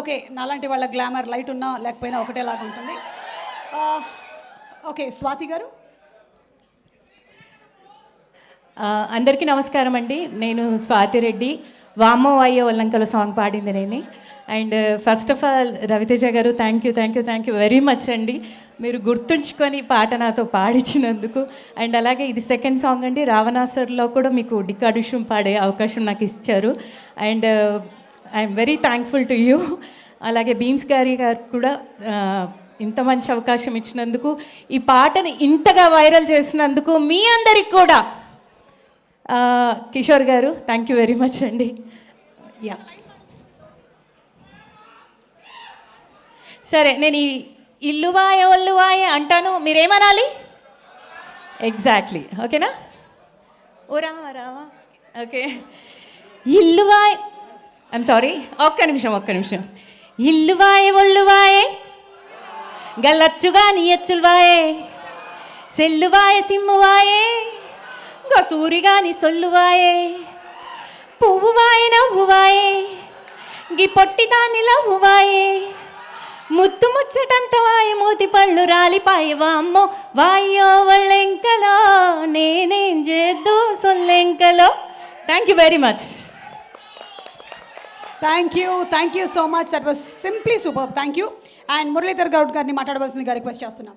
Okay, నాలాంటి వాళ్ళ glamour light ఉన్నా లేకపోయినా ఒకటేలాగా ఉంటుంది. ఓకే, స్వాతి గారు. అందరికీ నమస్కారం అండి. నేను స్వాతి రెడ్డి. వామ్మో అయ్యో ఒల్లంకల సాంగ్ పాడింది నేనే. And first of all Raviteja గారు థ్యాంక్ యూ వెరీ మచ్ అండి. మీరు గుర్తుంచుకొని పాట నాతో పాడించినందుకు. అండ్ అలాగే ఇది సెకండ్ సాంగ్ అండి. రావణాసురులో కూడా మీకు డికాడుషం పాడే అవకాశం నాకు ఇచ్చారు. And I'm very thankful to you. అలాగే భీమ్స్ గారు కూడా ఇంత మంచి అవకాశం ఇచ్చినందుకు, ఈ పాటని ఇంతగా వైరల్ చేసినందుకు మీ అందరికి కూడా కిషోర్ గారు థ్యాంక్ యూ వెరీ మచ్ అండి. యా సరే, నేను ఈ ఇల్లువాయ ఒల్లువాయ అంటాను, మీరేమనాలి? ఎగ్జాక్ట్లీ, ఓకేనా? ఓ రావా రావా. ఓకే, ఇల్లువాయ, ఐఎమ్ సారీ, ఒక్క నిమిషం. ఇల్లువాయ ఒల్లువాయే గల్లచ్చుగా నీయచ్చులువాయే సెల్లువాయ సిమ్మువాయే గసూరిగాని సొల్లువాయే పువ్వువాయ నవ్వువాయే గి పొట్టిదాన్ని లవ్వువాయే ముత్తు ముచ్చటంతవాయి మూతి పళ్ళు రాలిపాయి వామ్మో వాయో వళ్ళెంకలో నేనేం చేద్దు సొల్లెంకలో. Thank you very much. Thank you so much. That was simply super. Thank you. And Muralidhar Goud గారిని మాట్లాడవలసిందిగా రిక్వెస్ట్ చేస్తున్నాం.